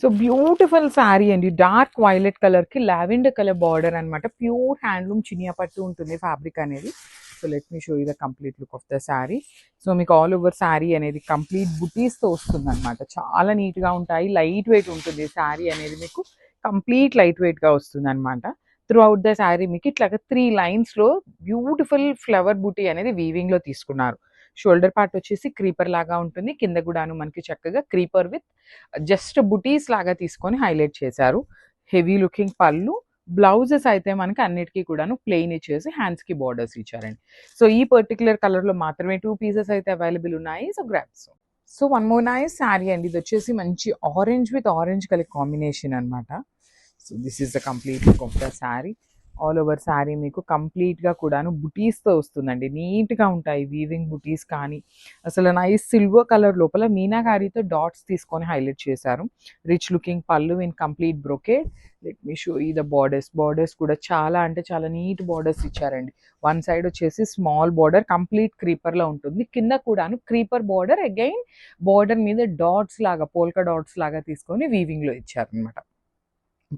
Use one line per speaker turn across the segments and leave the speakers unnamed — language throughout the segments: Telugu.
సో బ్యూటిఫుల్ శారీ అండి. డార్క్ వైలెట్ కలర్కి లావెండర్ కలర్ బార్డర్ అనమాట. ప్యూర్ హ్యాండ్లూమ్ చినియా పట్టు ఉంటుంది ఫ్యాబ్రిక్ అనేది. So let me show you the complete look of the sari. So మీకు ఆల్ ఓవర్ శారీ అనేది కంప్లీట్ బుటీస్తో వస్తుంది అనమాట. చాలా నీట్గా ఉంటాయి, లైట్ వెయిట్ ఉంటుంది శారీ అనేది. మీకు కంప్లీట్ లైట్ వెయిట్గా వస్తుంది అనమాట. త్రూ అవుట్ ద శారీ మీకు ఇట్లాగా 3 లైన్స్లో బ్యూటిఫుల్ ఫ్లవర్ బుటీ అనేది వీవింగ్లో తీసుకున్నారు. షోల్డర్ పార్ట్ వచ్చేసి క్రీపర్ లాగా ఉంటుంది. కింద కూడాను మనకి చక్కగా క్రీపర్ విత్ జస్ట్ బుటీస్ లాగా తీసుకొని హైలైట్ చేశారు. హెవీ లుకింగ్ పళ్ళు. బ్లౌజెస్ అయితే మనకి అన్నిటికీ కూడాను ప్లెయిన్ ఇచ్చేసి హ్యాండ్స్కి బార్డర్స్ ఇచ్చారండి. సో ఈ పర్టికులర్ కలర్లో మాత్రమే 2 పీసెస్ అయితే అవైలబుల్ ఉన్నాయి. So grabs. So one more nice sari అండి. ఇది వచ్చేసి మంచి orange with orange colour combination అనమాట. So this is the complete look of the sari. All over sari మీకు కంప్లీట్గా కూడాను బుటీస్తో వస్తుందండి. నీట్గా ఉంటాయి వీవింగ్ బుటీస్ కానీ. అసలు నైస్ సిల్వర్ కలర్ లోపల మీనాకారీతో డాట్స్ తీసుకొని హైలైట్ చేశారు. రిచ్ లుకింగ్ పళ్ళు in complete brocade. Let me show ఈ ద బార్డర్స్. బార్డర్స్ కూడా చాలా అంటే చాలా నీట్ బార్డర్స్ ఇచ్చారండి. వన్ సైడ్ వచ్చేసి స్మాల్ బార్డర్ కంప్లీట్ క్రీపర్లో ఉంటుంది. కింద కూడాను క్రీపర్ బార్డర్ అగైన్ బార్డర్ మీద డాట్స్ లాగా పోల్కా డాట్స్ లాగా తీసుకొని వీవింగ్లో ఇచ్చారనమాట.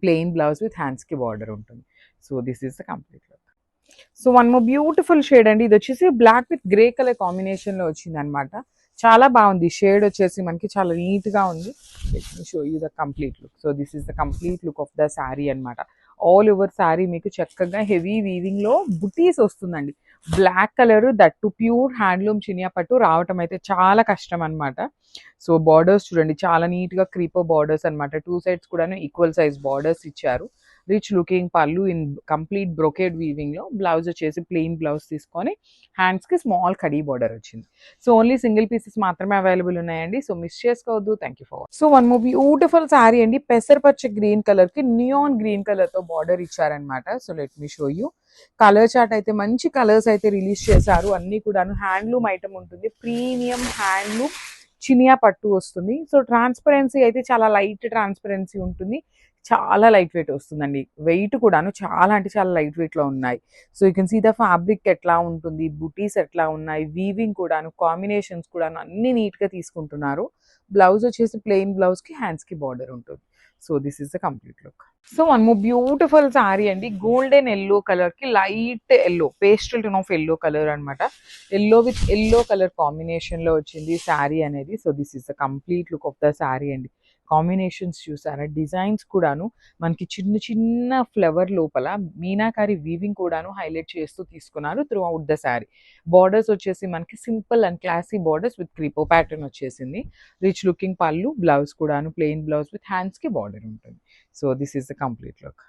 ప్లెయిన్ బ్లౌజ్ విత్ హ్యాండ్స్కి బార్డర్ ఉంటుంది. So this is the complete look. So one more beautiful shade అండి. ఇది వచ్చేసి బ్లాక్ విత్ గ్రే కలర్ కాంబినేషన్లో వచ్చింది అనమాట. చాలా బాగుంది షేడ్ వచ్చేసి మనకి చాలా నీట్గా ఉంది. Let me show you the complete look. So this is the complete look of the sari అనమాట. ఆల్ ఓవర్ శారీ మీకు చక్కగా హెవీ వీవింగ్లో బుటీస్ వస్తుందండి. Black colour that pure handloom చినియా పట్టు రావటం అయితే చాలా కష్టం అనమాట. సో బార్డర్స్ చూడండి చాలా నీట్గా క్రీపర్ బార్డర్స్ అనమాట. 2 సైడ్స్ కూడా ఈక్వల్ సైజ్ బార్డర్స్ ఇచ్చారు. రిచ్ లుకింగ్ పళ్ళు ఇన్ కంప్లీట్ బ్రొకేడ్ వీవింగ్లో. బ్లౌజ్ వచ్చేసి ప్లెయిన్ బ్లౌజ్ తీసుకొని హ్యాండ్స్కి స్మాల్ కడీ బార్డర్ వచ్చింది. సో ఓన్లీ సింగిల్ పీసెస్ మాత్రమే అవైలబుల్ ఉన్నాయండి. సో మిస్ చేసుకోవద్దు. Thank you for. So one more beautiful sari అండి. పెసరపచ్చ గ్రీన్ కలర్కి నియాన్ గ్రీన్ కలర్తో బార్డర్ ఇచ్చారనమాట. So let me show you. Colour chart అయితే మంచి కలర్స్ అయితే రిలీజ్ చేశారు. అన్నీ కూడాను హ్యాండ్లూమ్ ఐటమ్ ఉంటుంది. ప్రీమియం హ్యాండ్లూమ్ చినియా పట్టు వస్తుంది. సో ట్రాన్స్పరెన్సీ అయితే చాలా లైట్ ట్రాన్స్పరెన్సీ ఉంటుంది. చాలా లైట్ వెయిట్ వస్తుందండి. వెయిట్ కూడాను చాలా అంటే చాలా లైట్ వెయిట్లో ఉన్నాయి. So you can see the fabric ఎట్లా ఉంటుంది, బుటీస్ ఎట్లా ఉన్నాయి, వీవింగ్ కూడాను, కాంబినేషన్స్ కూడాను అన్ని నీట్గా తీసుకుంటున్నారు. బ్లౌజ్ వచ్చేసి ప్లెయిన్ బ్లౌజ్కి హ్యాండ్స్కి బార్డర్ ఉంటుంది. So this is the complete look. So one more beautiful sari అండి. గోల్డెన్ ఎల్లో కలర్కి light yellow pastel tone of yellow colour అనమాట. ఎల్లో విత్ ఎల్లో కలర్ కాంబినేషన్లో వచ్చింది శారీ అనేది. So this is the complete look of the sari అండి. కాంబినేషన్స్ చూసారా, డిజైన్స్ కూడాను మనకి చిన్న చిన్న ఫ్లవర్ లోపల మీనాకారి వీవింగ్ కూడాను హైలైట్ చేస్తూ తీసుకున్నారు through out the sari. Borders వచ్చేసి మనకి simple and classy borders with క్రీపో pattern వచ్చేసింది. రిచ్ లుకింగ్ పళ్ళు. బ్లౌజ్ కూడాను ప్లెయిన్ బ్లౌజ్ విత్ హ్యాండ్స్కి బార్డర్ ఉంటుంది. So this is the complete look.